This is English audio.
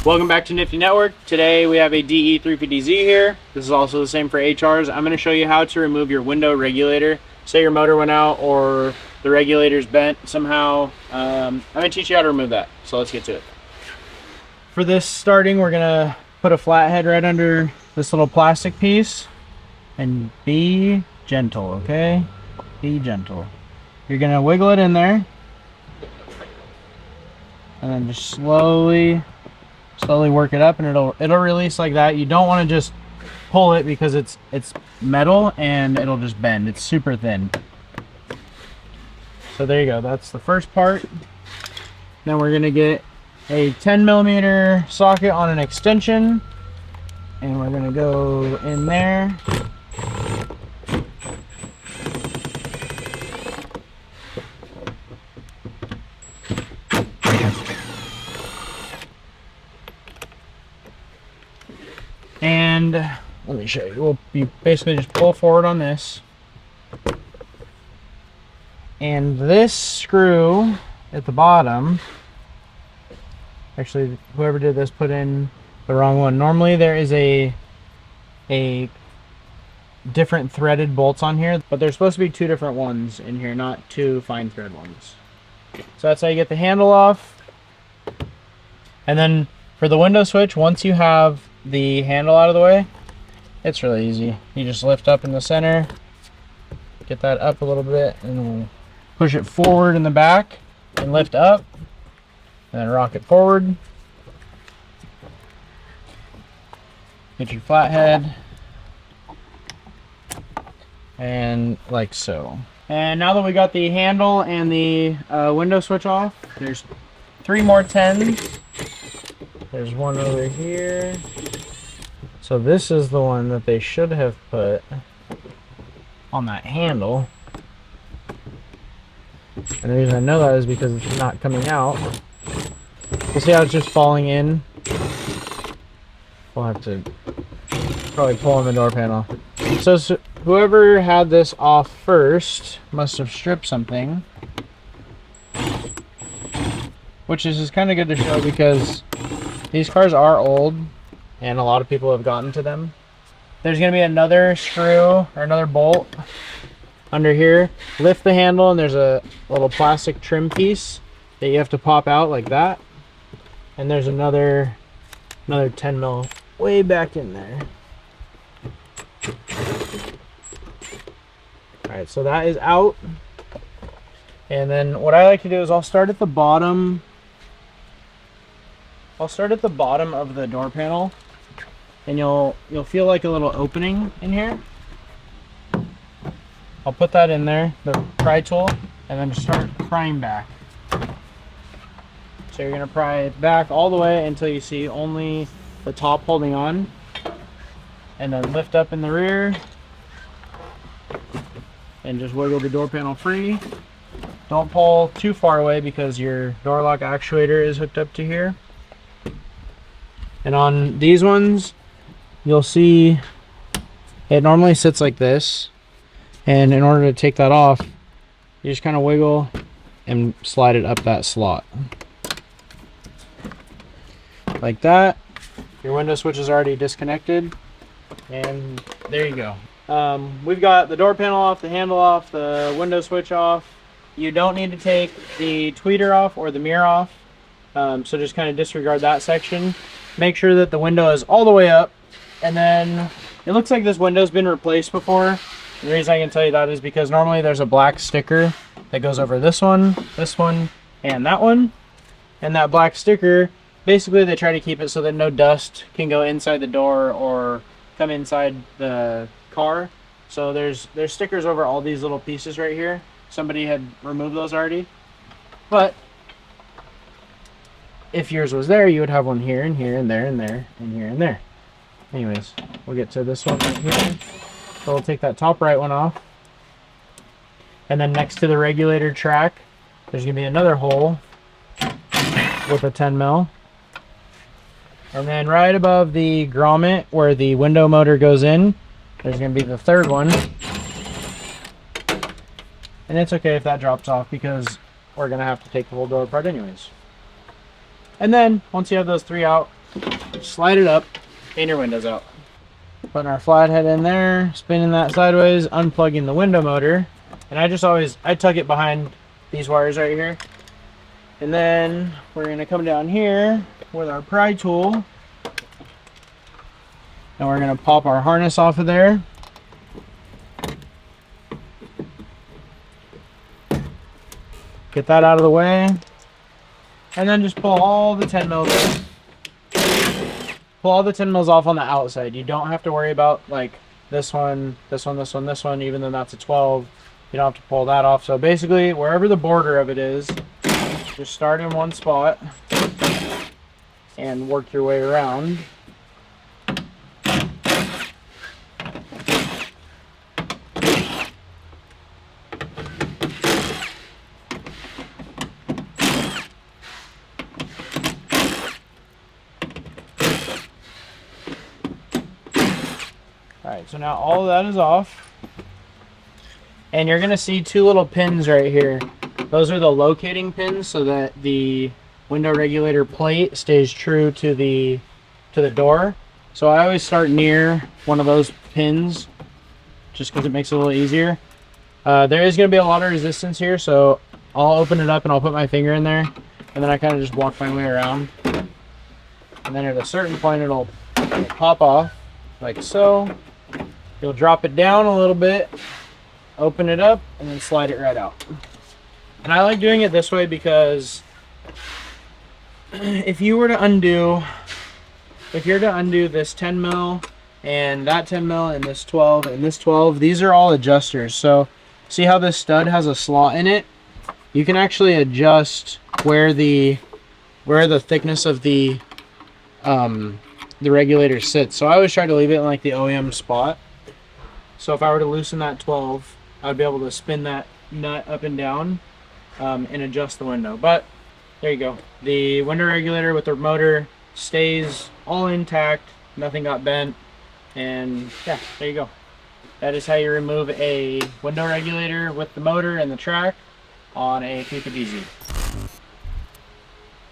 Welcome back to Nifty Network. Today we have a DE350Z here. This is also the same for HRs. I'm going to show you how to remove your window regulator. Say your motor went out or the regulator's bent somehow. I'm going to teach you how to remove that. So let's get to it. For this starting, we're going to put a flathead right under this little plastic piece. And be gentle, okay? Be gentle. You're going to wiggle it in there. And then just slowly work it up, and it'll release like that. You don't want to just pull it because it's metal and it'll just bend. It's super thin. So there you go. That's the first part. Then we're gonna get a 10mm socket on an extension, and we're gonna go in there. And let me show you. You basically just pull forward on this. And this screw at the bottom, actually whoever did this put in the wrong one. Normally there is a different threaded bolts on here, but there's supposed to be two different ones in here, not two fine thread ones. So that's how you get the handle off. And then for the window switch, once you have the handle out of the way, it's really easy. You just lift up in the center, get that up a little bit, and we'll push it forward in the back and lift up, and then rock it forward. Get your flathead, and like so. And now that we got the handle and the window switch off, there's 3 more 10s. There's one over here. So this is the one that they should have put on that handle. And the reason I know that is because it's not coming out. You see how it's just falling in? We'll have to probably pull on the door panel. So whoever had this off first must have stripped something. Which is kind of good to show because these cars are old and a lot of people have gotten to them. There's going to be another screw or another bolt under here. Lift the handle and there's a little plastic trim piece that you have to pop out like that. And there's another 10mm way back in there. Alright, so that is out. And then what I like to do is I'll start at the bottom. I'll start at the bottom of the door panel, and you'll feel like a little opening in here. I'll put that in there, the pry tool, and then just start prying back. So you're gonna pry it back all the way until you see only the top holding on, and then lift up in the rear, and just wiggle the door panel free. Don't pull too far away because your door lock actuator is hooked up to here. And on these ones, you'll see it normally sits like this. And in order to take that off, you just kind of wiggle and slide it up that slot. Like that. Your window switch is already disconnected. And there you go. We've got the door panel off, the handle off, the window switch off. You don't need to take the tweeter off or the mirror off. So just kind of disregard that section. Make sure that the window is all the way up, and then it looks like this window's been replaced before. The reason I can tell you that is because normally there's a black sticker that goes over this one, and that one. And that black sticker, basically they try to keep it so that no dust can go inside the door or come inside the car. So there's stickers over all these little pieces right here. Somebody had removed those already, but if yours was there, you would have one here and here and there and there and here and there. Anyways, we'll get to this one right here. So we'll take that top right one off. And then next to the regulator track, there's going to be another hole with a 10mm. And then right above the grommet where the window motor goes in, there's going to be the third one. And it's okay if that drops off because we're going to have to take the whole door apart anyways. And then once you have those 3 out, slide it up, and your window's out. Putting our flathead in there, spinning that sideways, unplugging the window motor, and I tuck it behind these wires right here. And then we're gonna come down here with our pry tool, and we're gonna pop our harness off of there. Get that out of the way, and then just pull all the 10 mils. Pull all the 10 mils off on the outside. You don't have to worry about like this one, this one, this one, this one, even though that's a 12. You don't have to pull that off. So basically, wherever the border of it is, just start in one spot and work your way around. Alright, so now all of that is off. And you're going to see two little pins right here. Those are the locating pins so that the window regulator plate stays true to the door. So I always start near one of those pins just because it makes it a little easier. There is going to be a lot of resistance here, so I'll open it up and I'll put my finger in there, and then I kind of just walk my way around. And then at a certain point it'll pop off like so. You'll drop it down a little bit, open it up, and then slide it right out. And I like doing it this way because if you were to undo this 10 mil and that 10 mil and this 12 and this 12, these are all adjusters. So see how this stud has a slot in it? You can actually adjust where the thickness of the regulator sits. So I always try to leave it in like the OEM spot. So if I were to loosen that 12, I would be able to spin that nut up and down and adjust the window. But there you go. The window regulator with the motor stays all intact. Nothing got bent. And yeah, there you go. That is how you remove a window regulator with the motor and the track on a Pipa DZ.